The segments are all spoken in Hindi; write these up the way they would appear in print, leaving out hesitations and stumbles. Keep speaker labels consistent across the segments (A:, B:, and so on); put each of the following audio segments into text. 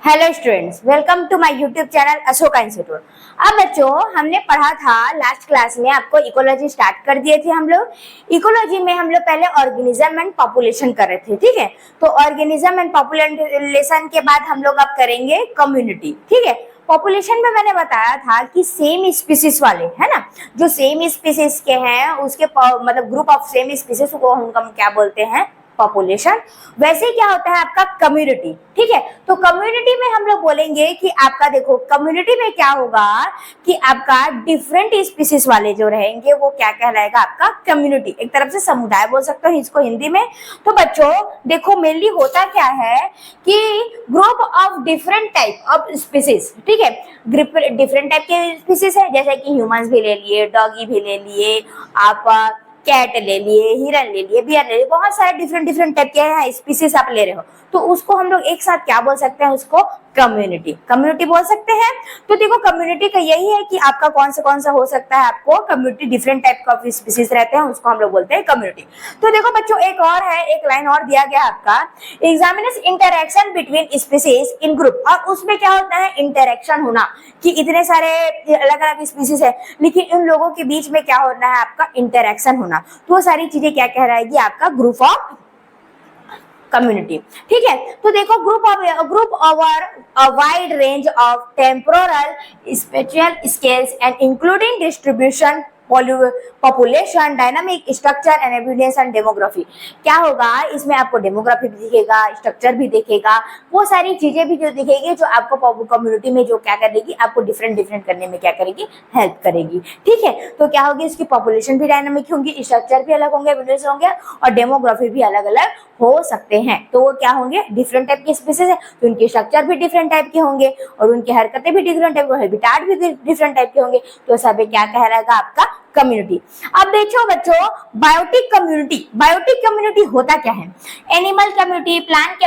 A: Hello students, welcome to my YouTube channel Ashoka institute. अब बच्चों, हमने पढ़ा था लास्ट क्लास में, आपको इकोलॉजी स्टार्ट कर दिए थे हम लोग। इकोलॉजी में हम लोग पहले ऑर्गेनिज्म एंड पॉपुलेशन कर रहे थे, ठीक है। तो ऑर्गेनिज्म एंड पॉपुलेशन के बाद हम लोग अब करेंगे कम्युनिटी, ठीक है। पॉपुलेशन में मैंने बताया था कि सेम स्पीसीज वाले, है ना, जो सेम स्पीसीज के हैं उसके मतलब ग्रुप ऑफ सेम स्पीसीज को हम क्या बोलते हैं, पॉपुलेशन। वैसे क्या होता है आपका कम्युनिटी, ठीक है। तो कम्युनिटी में हम लोग बोलेंगे कि आपका देखो कम्युनिटी में क्या होगा कि आपका डिफरेंट स्पीसीज वाले जो रहेंगे वो क्या कहलाएगा, आपका कम्युनिटी। एक तरफ से समुदाय बोल सकते हो इसको हिंदी में। तो बच्चों देखो, मेनली होता क्या है कि group of different type of species, ठीक है। डिफरेंट टाइप के स्पीसीज है, जैसे कि ह्यूमंस भी ले लिए, डॉगी भी ले लिए, आप कैट ले लिए, हिरन ले लिए, बियर ले लिए, बहुत सारे डिफरेंट टाइप के स्पीसीज आप ले रहे हो। तो उसको हम लोग एक साथ क्या बोल सकते हैं, उसको कम्युनिटी बोल सकते हैं। तो देखो कम्युनिटी का यही है कि आपका कौन सा हो सकता है, आपको कम्युनिटी डिफरेंट टाइप का स्पीसीज रहते हैं, उसको हम लोग बोलते हैं कम्युनिटी। तो देखो बच्चों, एक और है, एक लाइन और दिया गया आपका, examiners interaction between species in group. और उसमें क्या होता है, इंटरेक्शन होना, कि इतने सारे अलग अलग स्पीसीज है लेकिन इन लोगों के बीच में क्या होना है, आपका इंटरेक्शन होना। तो वो सारी चीजें क्या कहलाएगी, आपका ग्रुप ऑफ कम्युनिटी, ठीक है। तो देखो group over a wide range of temporal spatial scales and including distribution, population, dynamic structure and evidence and demography. क्या होगा इसमें, आपको डेमोग्राफी भी दिखेगा, स्ट्रक्चर भी दिखेगा, वो सारी चीजें भी जो दिखेगी, जो आपको कम्युनिटी में जो क्या करेगी, आपको डिफरेंट करने में क्या करेगी, हेल्प करेगी, ठीक है। तो क्या होगी, इसकी पॉपुलेशन भी डायनामिक होंगी, स्ट्रक्चर भी अलग होंगे, एविडेंस होंगे, और डेमोग्राफी भी अलग अलग हो सकते हैं। तो वो क्या होंगे, डिफरेंट टाइप के स्पीसीज है, तो उनके स्ट्रक्चर भी डिफरेंट टाइप के होंगे और उनकी हरकतें भी डिफरेंट टाइप के, हैबिटेट भी डिफरेंट टाइप के होंगे। तो सब क्या कहलाएगा, आपका कम्युनिटी। अब देखो बच्चों, बायोटिक कम्युनिटी होता क्या है, animal community, plant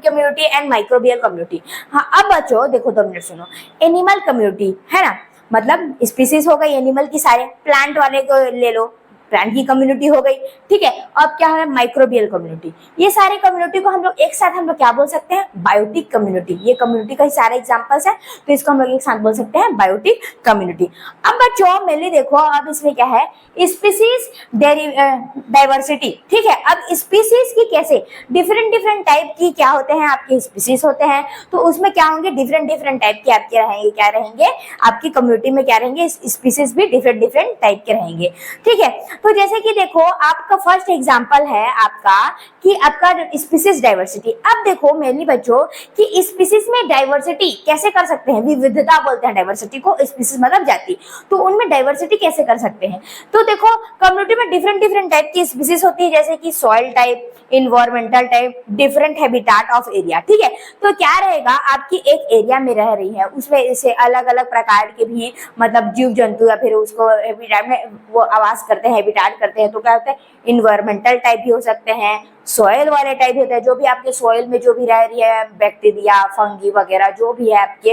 A: community and microbial community. हाँ, अब बच्चों देखो 2 मिनट सुनो। एनिमल कम्युनिटी है ना, मतलब स्पीसीज हो गई एनिमल की, सारे प्लांट वाले को ले लो, प्लांट की कम्युनिटी हो गई, ठीक है। अब क्या है, माइक्रोबियल कम्युनिटी। ये सारी कम्युनिटी को हम लोग एक साथ हम लोग क्या बोल सकते हैं, बायोटिक कम्युनिटी। ये कम्युनिटी का ही सारे एग्जांपल्स है, तो इसको हम लोग एक साथ बोल सकते हैं बायोटिक कम्युनिटी। अब बच्चों मेनली देखो, अब इसमें क्या है, स्पीसीज डाइवर्सिटी, ठीक है। अब स्पीसीज की कैसे डिफरेंट टाइप की क्या होते हैं, आपके स्पीसीज होते हैं, तो उसमें क्या होंगे, डिफरेंट टाइप के आपके रहेंगे, क्या रहेंगे, आपकी कम्युनिटी में क्या रहेंगे, स्पीसीज भी डिफरेंट टाइप के रहेंगे, ठीक है। तो जैसे कि देखो, आपका फर्स्ट एग्जांपल है आपका कि आपका स्पीसीज डाइवर्सिटी। अब देखो मेनली बच्चों कि स्पीसीज में डाइवर्सिटी कैसे कर सकते हैं, विविधता बोलते हैं डाइवर्सिटी को, स्पीसीज मतलब जाति। तो उनमें डाइवर्सिटी कैसे कर सकते हैं, तो देखो कम्युनिटी में डिफरेंट टाइप की स्पीसीज होती है, जैसे कि soil type, environmental type, different habitat of area, ठीक है। तो क्या रहेगा, आपकी एक एरिया में रह रही है, उसमें इसे अलग अलग प्रकार के भी मतलब जीव जंतु या फिर उसको हैबिटेट में वो आवास करते हैं, हैबिटेट करते हैं। तो क्या होता है, इन्वायरमेंटल टाइप भी हो सकते हैं, सॉइल वाले टाइप भी होता है, जो भी आपके सॉइल में जो भी रह रही है, बैक्टीरिया, फंगी वगैरह जो भी है आपके,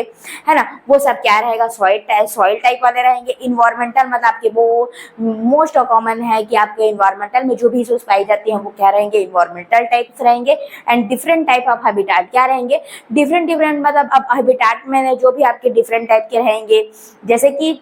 A: है ना, वो सब क्या रहेगा, सॉइल टाइप वाले रहेंगे। इन्वायरमेंटल मतलब आपके वो मोस्ट कॉमन है कि आपके इन्वायरमेंटल में जो भी इश्यूज पाई जाती हैं वो क्या रहेंगे, इन्वायरमेंटल टाइप्स रहेंगे। And different type of habitat क्या रहेंगे, डिफरेंट मतलब अब हैबिटेट में जो भी आपके डिफरेंट टाइप के रहेंगे, जैसे कि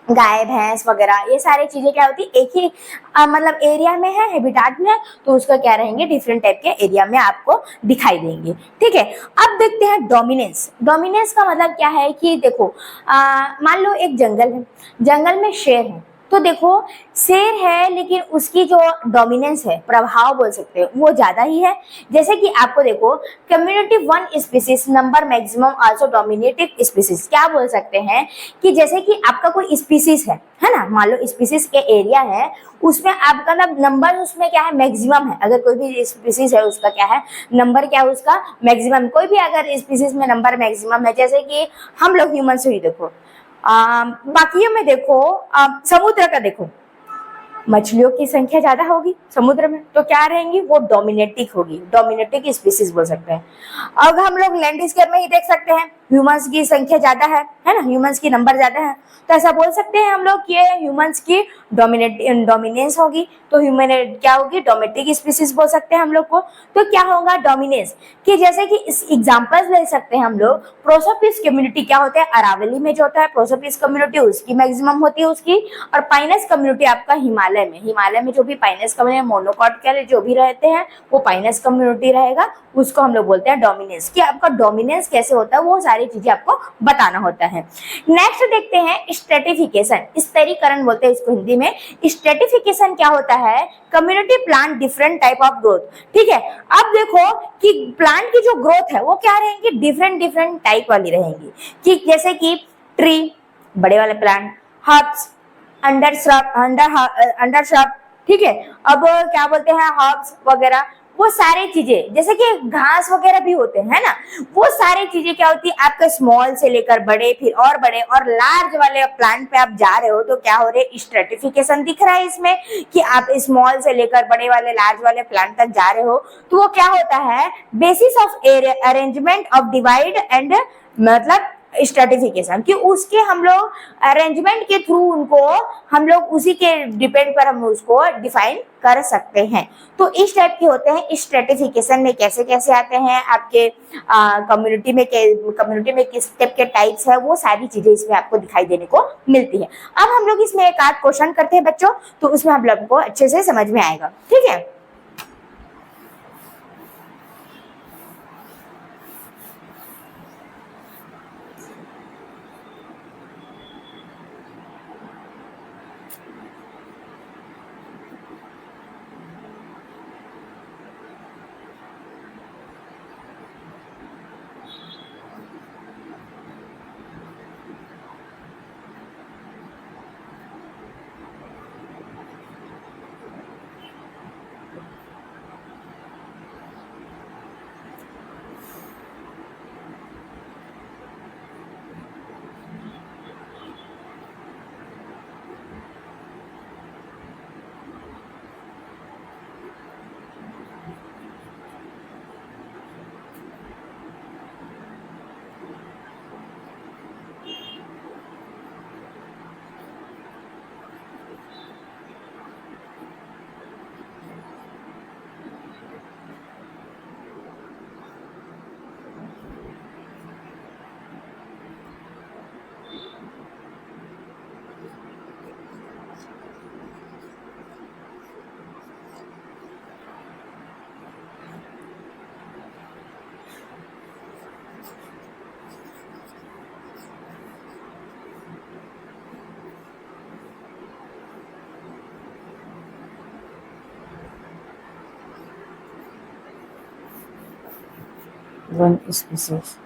A: गाय भैंस वगैरह, ये सारी चीजें क्या होती है, एक ही मतलब एरिया में है, हैबिटेट में है, तो उसका क्या रहेंगे, डिफरेंट टाइप के एरिया में आपको दिखाई देंगे, ठीक है। अब देखते हैं डोमिनेंस का मतलब क्या है कि देखो मान लो एक जंगल है, जंगल में शेर है, तो देखो शेर है लेकिन उसकी जो डोमिनेंस है, प्रभाव बोल सकते हैं, वो ज्यादा ही है। जैसे कि आपको देखो, community 1 species number maximum also dominated species, क्या बोल सकते हैं कि जैसे कि आपका कोई स्पीसीज है ना, मान लो स्पीसीज के एरिया है, उसमें आपका नंबर उसमें क्या है, मैक्सिमम है। अगर कोई भी स्पीसीज है उसका क्या है, नंबर क्या है उसका मैक्सिमम, कोई भी अगर स्पीसीज में नंबर मैक्सिमम है, जैसे कि हम लोग ह्यूमन से ही देखो, बाकियों में देखो, समुद्र का देखो, मछलियों की संख्या ज्यादा होगी समुद्र में तो क्या रहेंगी, वो डोमिनेटिक होगी, डोमिनेटिक स्पीसीज बोल सकते हैं। अब हम लोग लैंडस्केप में ही देख सकते हैं ह्यूमंस की संख्या ज्यादा है ना, ह्यूमंस की नंबर ज्यादा है, तो ऐसा बोल सकते हैं हम लोग कि ह्यूमंस की डोमिनेंस होगी, तो ह्यूमन क्या होगी, डोमेस्टिक स्पीसीज बोल सकते हैं हम लोग को। तो क्या होगा डोमिनेंस, कि जैसे कि इस एग्जांपल्स ले सकते हैं हम लोग, प्रोसोपिस कम्युनिटी क्या होता है, अरावली में जो होता है प्रोसोपिस कम्युनिटी उसकी मैक्सिमम होती है उसकी, और पाइनस कम्युनिटी आपका हिमालय में जो भी पाइनस कम्युनिटी मोनोकॉट के जो भी रहते हैं वो पाइनस कम्युनिटी रहेगा, उसको हम लोग बोलते हैं डोमिनेंस। कि आपका डोमिनेंस कैसे होता है वो सारी चीजें आपको बताना होता है। नेक्स्ट देखते हैं स्ट्रेटिफिकेशन, स्तरीकरण बोलते हैं इसको हिंदी में। स्ट्रेटिफिकेशन क्या होता है, community plant different type of growth. ठीक है, अब देखो कि प्लांट की जो ग्रोथ है वो क्या रहेंगी, डिफरेंट डिफरेंट टाइप वाली रहेंगी, कि जैसे कि ट्री बड़े वाले प्लांट, हर्ब्स अंडर श्रब, ठीक है, अब क्या बोलते हैं हर्ब्स वगैरह, वो सारी चीजें जैसे कि घास वगैरह भी होते हैं ना, वो सारी चीजें क्या होती है आपके स्मॉल से लेकर बड़े, फिर और बड़े और लार्ज वाले प्लांट पे आप जा रहे हो तो क्या हो रहे है, स्ट्रेटिफिकेशन दिख रहा है इसमें, कि आप स्मॉल से लेकर बड़े वाले लार्ज वाले प्लांट तक जा रहे हो, तो वो क्या होता है, basis of arrangement of divide and मतलब स्ट्रेटिफिकेशन, कि उसके हम लोग अरेंजमेंट के थ्रू उनको हम लोग उसी के डिपेंड पर हम उसको डिफाइन कर सकते हैं। तो इस टाइप के होते हैं। स्ट्रेटिफिकेशन में कैसे कैसे आते हैं आपके कम्युनिटी में किस टाइप के टाइप्स है, वो सारी चीजें इसमें आपको दिखाई देने को मिलती है। अब हम लोग इसमें एक आध क्वेश्चन करते हैं बच्चों, तो उसमें हम लोग को अच्छे से समझ में आएगा। ठीक है, one species.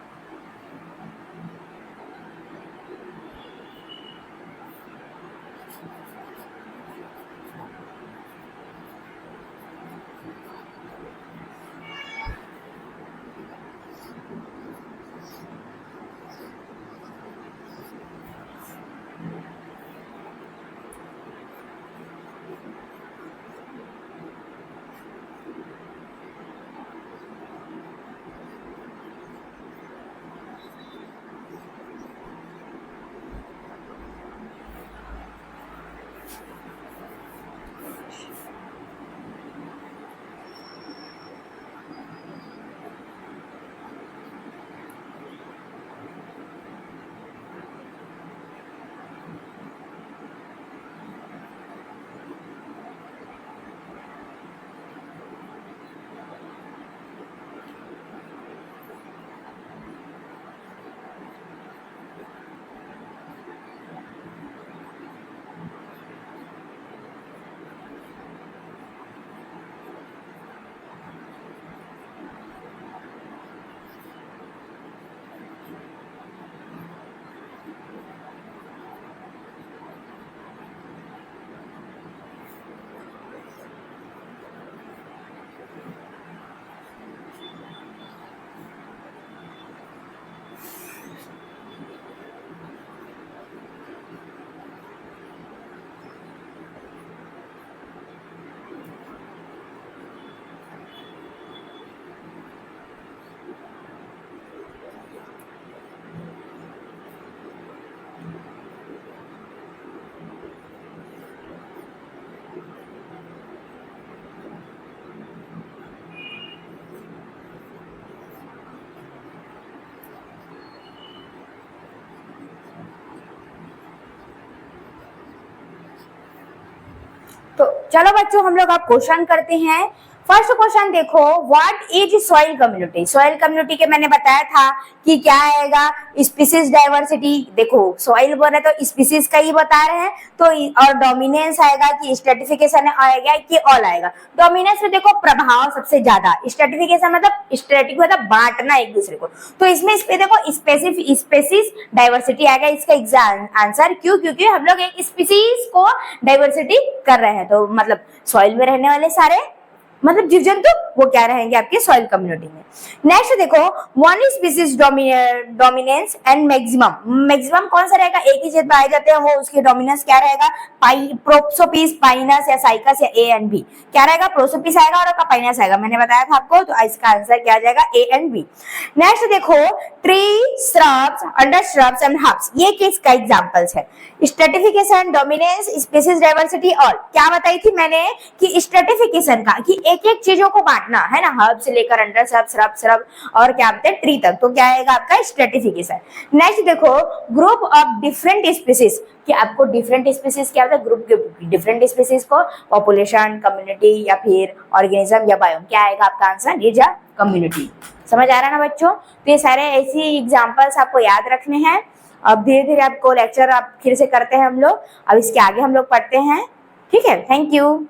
A: तो चलो बच्चों हम लोग अब क्वेश्चन करते हैं। फर्स्ट क्वेश्चन देखो, what is soil community. Soil community के मैंने बताया था कि क्या आएगा, स्पीसीज डाइवर्सिटी। देखो सॉइल बोल रहे तो स्पीसीज का ही बता रहे हैं, तो और डोमिनेंस आएगा कि स्ट्रेटिफिकेशन आएगा कि ऑल आएगा। डोमिनेंस में देखो प्रभाव सबसे ज्यादा, स्ट्रेटिफिकेशन मतलब स्ट्रेटिक मतलब बांटना एक दूसरे को, तो इसमें इस पे देखो स्पेसिफिक स्पीसीज डाइवर्सिटी आएगा इसका एग्जाम आंसर। क्यों? क्योंकि हम लोग एक स्पीसीज को डाइवर्सिटी कर रहे हैं, तो मतलब सॉइल में रहने वाले सारे मतलब जीव जंतु वो क्या रहेंगे आपके सॉइल कम्युनिटी में। नेक्स्ट देखो, one species dominance and maximum. Maximum कौन सा रहेगा, एक ही चीज पाए जाते हैं वो, उसकी डोमिनेंस क्या रहेगा, प्रोसोपिस, पाइनस या साइकस या ए एंड बी। क्या रहेगा, प्रोसोपिस आएगा और आपका पाइनस आएगा, मैंने बताया था आपको, तो इसका आंसर क्या आ जाएगा, ए एंड बी। नेक्स्ट देखो, tree, shrubs, under shrubs and herbs, ये किसका एग्जांपल्स है। Stratification, dominance, species diversity, all. क्या बताई थी मैंने कि स्ट्रेटिफिकेशन का कि एक एक चीजों को बांटना है ना, हर्ब से लेकर अंडर श्रब और क्या बोलते हैं ट्री तक, तो क्या आएगा आपका स्ट्रेटिफिकेशन। नेक्स्ट देखो, ग्रुप ऑफ डिफरेंट स्पीसीज, कि आपको डिफरेंट स्पीसीज क्या होता है, ग्रुप के डिफरेंट स्पीसीज को पॉपुलेशन, कम्युनिटी या फिर ऑर्गेनिज्म या बायोम, क्या आएगा आपका आंसर, इज अ कम्युनिटी। समझ आ रहा है ना बच्चों। तो ये सारे ऐसी एग्जांपल्स आपको याद रखने हैं। अब धीरे धीरे आपको लेक्चर आप फिर से करते हैं हम लोग, अब इसके आगे हम लोग पढ़ते हैं। ठीक है, थैंक यू।